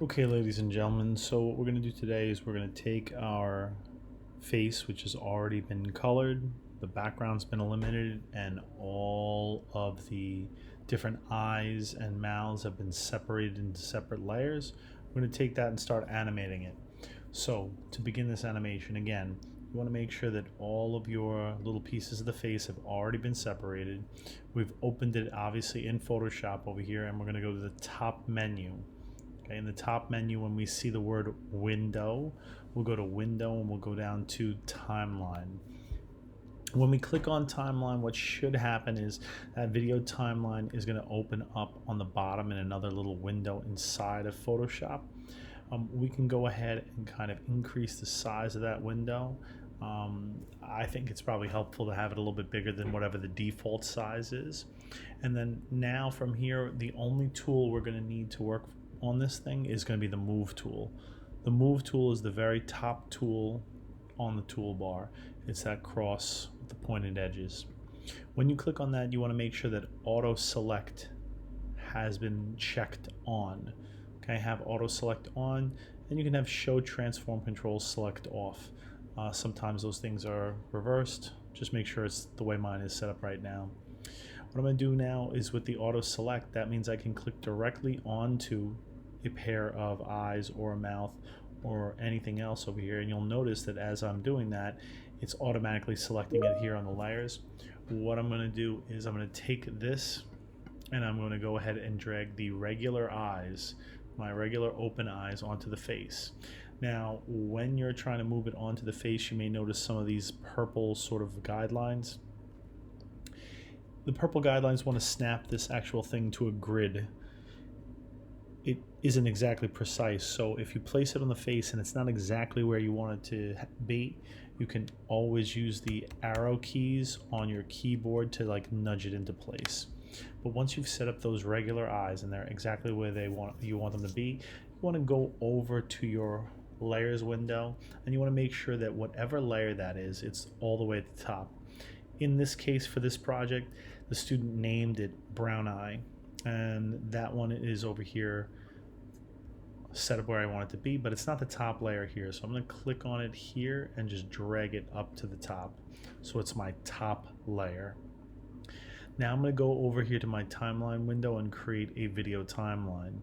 Okay, ladies and gentlemen, so what we're going to do today is we're going to take our face, which has already been colored, the background's been eliminated, and all of the different eyes and mouths have been separated into separate layers. We're going to take that and start animating it. So to begin this animation, again, you want to make sure that all of your little pieces of the face have already been separated. We've opened it obviously in Photoshop over here, and we're going to go to the top menu. Okay, in the top menu, when we see the word window, we'll go to window and we'll go down to timeline. When we click on timeline, what should happen is that video timeline is going to open up on the bottom in another little window inside of Photoshop. We can go ahead and kind of increase the size of that window. I think it's probably helpful to have it a little bit bigger than whatever the default size is. And then now from here, the only tool we're going to need to work on this thing is going to be the move tool. The move tool is the very top tool on the toolbar. It's that cross with the pointed edges. When you click on that, you want to make sure that auto select has been checked on. Okay, have auto select on, and you can have show transform controls select off. Sometimes those things are reversed. Just make sure it's the way mine is set up right now. What I'm going to do now is with the auto select, that means I can click directly onto a pair of eyes or a mouth or anything else over here, and you'll notice that as I'm doing that, it's automatically selecting it here on the layers. What I'm going to do is I'm going to take this and I'm going to go ahead and drag the regular eyes, my regular open eyes, onto the face. Now when you're trying to move it onto the face, you may notice some of these purple sort of guidelines. The purple guidelines want to snap this actual thing to a grid. It isn't exactly precise, so if you place it on the face and it's not exactly where you want it to be, you can always use the arrow keys on your keyboard to like nudge it into place. But once you've set up those regular eyes and they're exactly where you want them to be, you want to go over to your layers window and you want to make sure that whatever layer that is, it's all the way at the top. In this case, for this project, the student named it brown eye, and that one is over here set up where I want it to be, but it's not the top layer here, so I'm going to click on it here and just drag it up to the top so it's my top layer. Now I'm going to go over here to my timeline window and create a video timeline.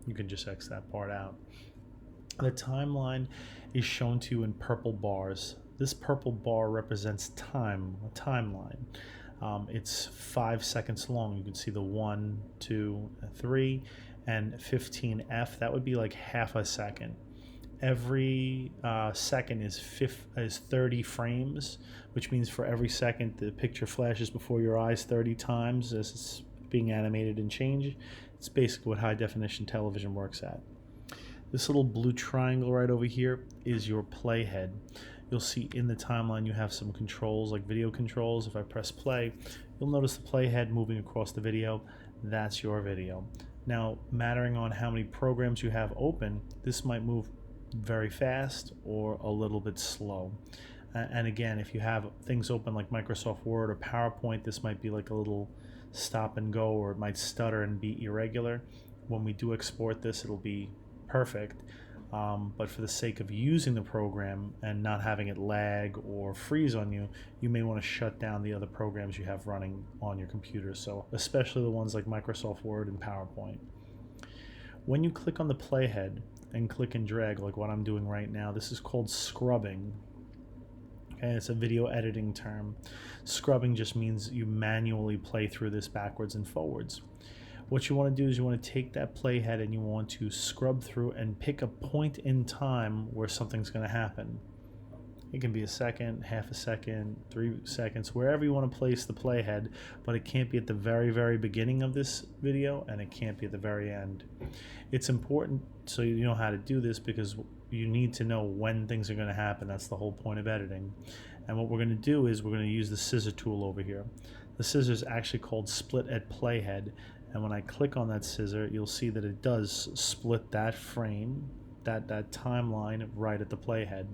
You can just X that part out. The timeline is shown to you in purple bars. This purple bar represents time, a timeline. It's 5 seconds long. You can see the 1, 2, 3, and 15F. That would be like half a second. Every second is 30 frames, which means for every second the picture flashes before your eyes 30 times as it's being animated and changed. It's basically what high definition television works at. This little blue triangle right over here is your playhead. You'll see in the timeline you have some controls like video controls. If I press play, you'll notice the playhead moving across the video. That's your video. Now, mattering on how many programs you have open, this might move very fast or a little bit slow. And again, if you have things open like Microsoft Word or PowerPoint, this might be like a little stop and go, or it might stutter and be irregular. When we do export this, it'll be perfect, but for the sake of using the program and not having it lag or freeze on you, you may want to shut down the other programs you have running on your computer, so especially the ones like Microsoft Word and PowerPoint. When you click on the playhead and click and drag like what I'm doing right now, this is called scrubbing. Okay, it's a video editing term. Scrubbing just means you manually play through this backwards and forwards. What you want to do is you want to take that playhead and you want to scrub through and pick a point in time where something's going to happen. It can be a second, half a second, 3 seconds, wherever you want to place the playhead, but it can't be at the very, very beginning of this video and it can't be at the very end. It's important so you know how to do this because you need to know when things are going to happen. That's the whole point of editing. And what we're going to do is we're going to use the scissor tool over here. The scissor is actually called split at playhead. And when I click on that scissor, you'll see that it does split that frame, that timeline right at the playhead.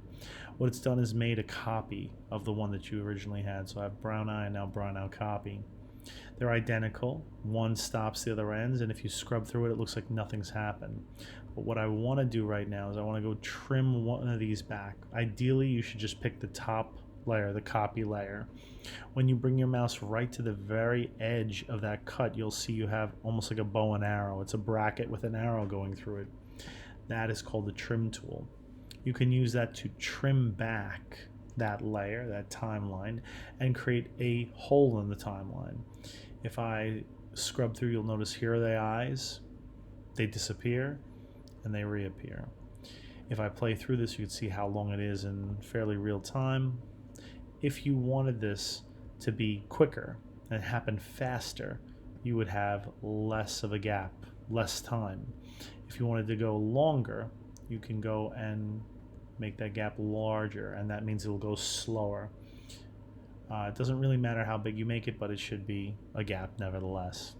What it's done is made a copy of the one that you originally had. So I have brown eye and now brown eye copy. They're identical. One stops, the other ends, and if you scrub through it, it looks like nothing's happened. But what I want to do right now is I want to go trim one of these back. Ideally, you should just pick the top layer, the copy layer. When you bring your mouse right to the very edge of that cut, you'll see you have almost like a bow and arrow. It's a bracket with an arrow going through it. That is called the trim tool. You can use that to trim back that layer, that timeline, and create a hole in the timeline. If I scrub through, you'll notice here are the eyes. They disappear and they reappear. If I play through this, you can see how long it is in fairly real time. If you wanted this to be quicker and happen faster, you would have less of a gap, less time. If you wanted to go longer, you can go and make that gap larger, and that means it will go slower. It doesn't really matter how big you make it, but it should be a gap nevertheless.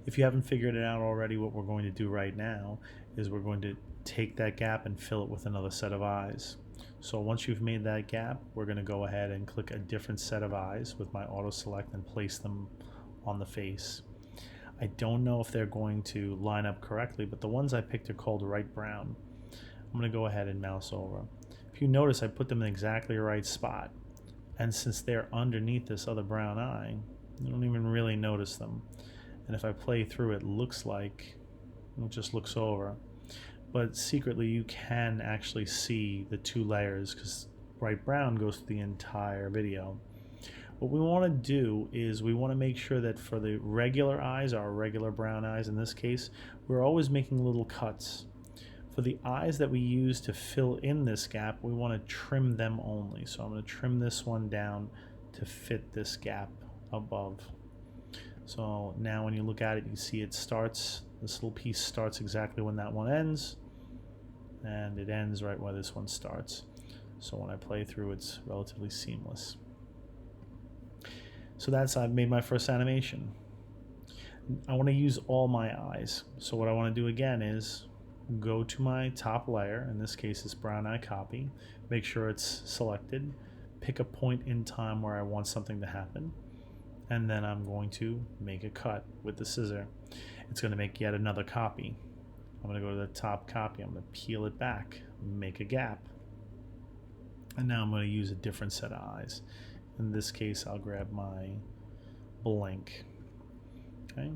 If you haven't figured it out already, what we're going to do right now is we're going to take that gap and fill it with another set of eyes. So once you've made that gap, we're going to go ahead and click a different set of eyes with my auto select and place them on the face. I don't know if they're going to line up correctly, but the ones I picked are called right brown. I'm going to go ahead and mouse over. If you notice, I put them in exactly the right spot. And since they're underneath this other brown eye, you don't even really notice them. And if I play through, it looks like it just looks over. But secretly, you can actually see the two layers because bright brown goes through the entire video. What we want to do is we want to make sure that for the regular eyes, our regular brown eyes in this case, we're always making little cuts. For the eyes that we use to fill in this gap, we want to trim them only. So I'm going to trim this one down to fit this gap above. So now when you look at it, you see it starts, this little piece starts exactly when that one ends, and it ends right where this one starts. So when I play through, it's relatively seamless. So I've made my first animation. I want to use all my eyes. So what I want to do again is go to my top layer, in this case it's brown eye copy, make sure it's selected, pick a point in time where I want something to happen, and then I'm going to make a cut with the scissor. It's going to make yet another copy. I'm going to go to the top copy, I'm going to peel it back, make a gap, and now I'm going to use a different set of eyes. In this case, I'll grab my blank. Okay,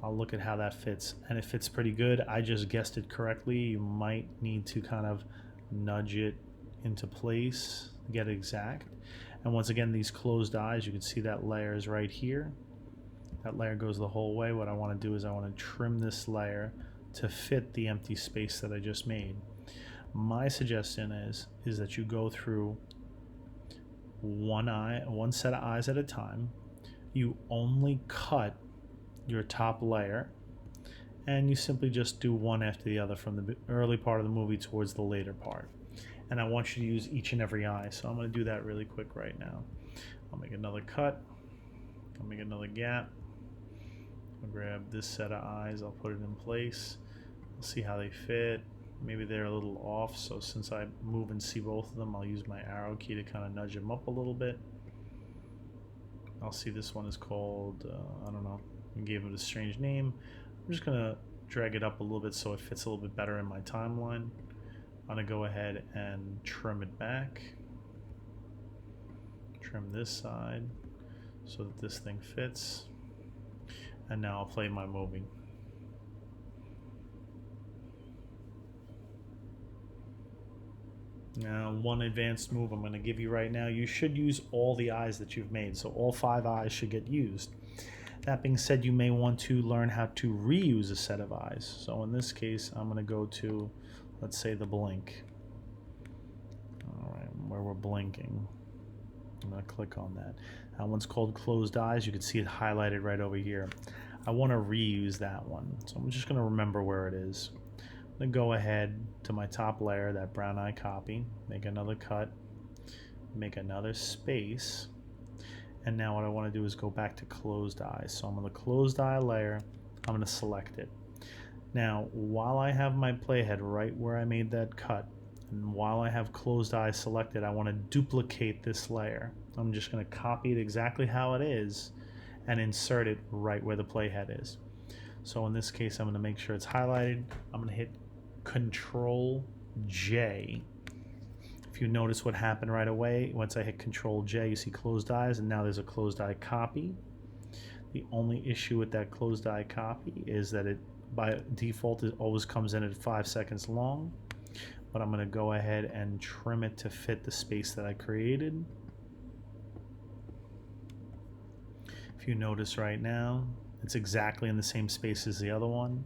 I'll look at how that fits, and it fits pretty good. I just guessed it correctly. You might need to kind of nudge it into place to get it exact. And once again, these closed eyes, you can see that layer is right here. That layer goes the whole way. What I want to do is I want to trim this layer to fit the empty space that I just made. My suggestion is that you go through one set of eyes at a time. You only cut your top layer, and you simply just do one after the other from the early part of the movie towards the later part. And I want you to use each and every eye, so I'm going to do that really quick right now. I'll make another cut, I'll make another gap, I'll grab this set of eyes, I'll put it in place, I'll see how they fit. Maybe they're a little off, so since I move and see both of them, I'll use my arrow key to kind of nudge them up a little bit. I'll see this one is called, I don't know, I gave it a strange name. I'm just going to drag it up a little bit so it fits a little bit better in my timeline. I'm going to go ahead and trim it back. Trim this side so that this thing fits. And now I'll play my movie. Now, one advanced move I'm going to give you right now, you should use all the eyes that you've made. So all 5 eyes should get used. That being said, you may want to learn how to reuse a set of eyes. So in this case, I'm going to go to, let's say, the blink. All right, where we're blinking. I'm going to click on that. That one's called closed eyes. You can see it highlighted right over here. I want to reuse that one. So I'm just going to remember where it is. I'm going to go ahead to my top layer, that brown eye copy, make another cut, make another space. And now what I want to do is go back to closed eyes. So I'm on the closed eye layer, I'm going to select it. Now, while I have my playhead right where I made that cut, and while I have closed eyes selected, I want to duplicate this layer. I'm just going to copy it exactly how it is, and insert it right where the playhead is. So in this case, I'm going to make sure it's highlighted. I'm going to hit Control J. If you notice what happened right away, once I hit Control J, you see closed eyes, and now there's a closed eye copy. The only issue with that closed eye copy is that it, by default, it always comes in at 5 seconds long. But I'm going to go ahead and trim it to fit the space that I created. If you notice right now, it's exactly in the same space as the other one.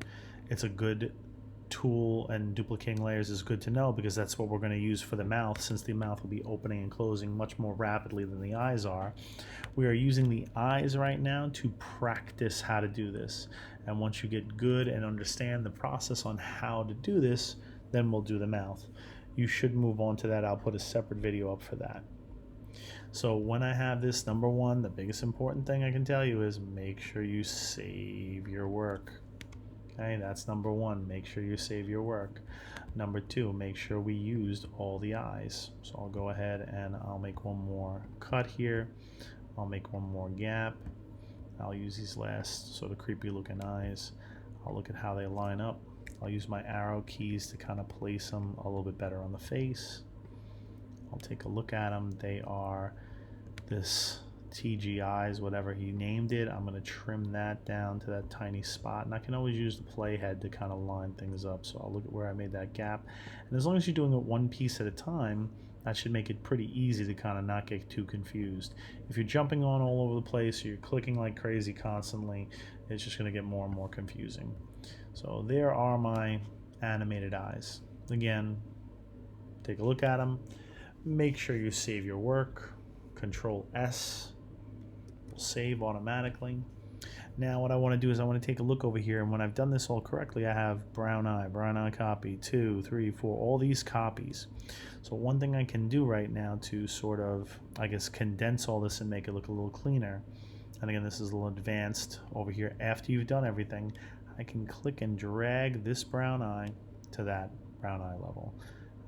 It's a good tool, and duplicating layers is good to know because that's what we're going to use for the mouth, since the mouth will be opening and closing much more rapidly than the eyes are. We are using the eyes right now to practice how to do this, and once you get good and understand the process on how to do this, then we'll do the mouth. You should move on to that. I'll put a separate video up for that. So when I have this, number one, the biggest important thing I can tell you is make sure you save your work. Okay, that's number one. Make sure you save your work. Number two, make sure we used all the eyes. So I'll go ahead and I'll make one more cut here. I'll make one more gap. I'll use these last sort of creepy looking eyes. I'll look at how they line up. I'll use my arrow keys to kind of place them a little bit better on the face. I'll take a look at them. They are this TGIs, whatever he named it. I'm going to trim that down to that tiny spot, and I can always use the playhead to kind of line things up. So I'll look at where I made that gap, and as long as you're doing it one piece at a time, that should make it pretty easy to kind of not get too confused. If you're jumping on all over the place, or you're clicking like crazy constantly, it's just going to get more and more confusing. So there are my animated eyes. Again, take a look at them. Make sure you save your work. Control S will save automatically. Now what I want to do is I want to take a look over here, and when I've done this all correctly, I have brown eye copy, 2, 3, 4, all these copies. So one thing I can do right now to sort of, I guess, condense all this and make it look a little cleaner, and again, this is a little advanced over here. After you've done everything, I can click and drag this brown eye to that brown eye level.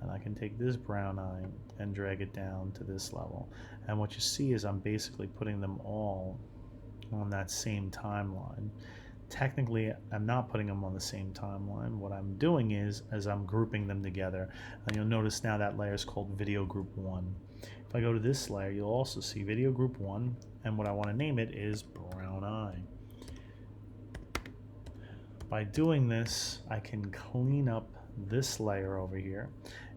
And I can take this brown eye and drag it down to this level. And what you see is I'm basically putting them all on that same timeline. Technically, I'm not putting them on the same timeline. What I'm doing is I'm grouping them together. And you'll notice now that layer is called Video Group 1. If I go to this layer, you'll also see Video Group 1, and what I want to name it is Brown Eye. By doing this, I can clean up this layer over here,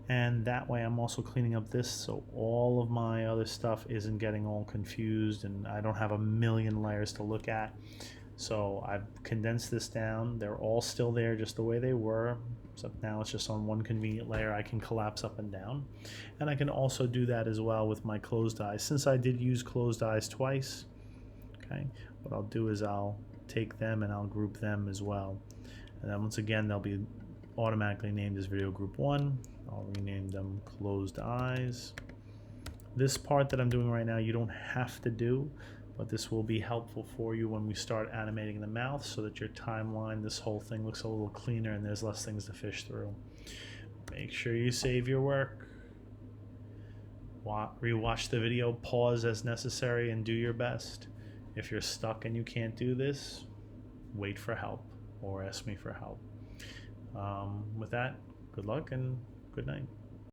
and that way I'm also cleaning up this, so all of my other stuff isn't getting all confused and I don't have a million layers to look at. So I've condensed this down. They're all still there just the way they were, except now it's just on one convenient layer I can collapse up and down. And I can also do that as well with my closed eyes. Since I did use closed eyes twice, okay, what I'll do is I'll take them and I'll group them as well. And then once again, they'll be automatically named as Video Group 1. I'll rename them Closed Eyes. This part that I'm doing right now, you don't have to do, but this will be helpful for you when we start animating the mouth, so that your timeline, this whole thing looks a little cleaner and there's less things to fish through. Make sure you save your work. Rewatch the video, pause as necessary, and do your best. If you're stuck and you can't do this, wait for help or ask me for help. With that, good luck and good night.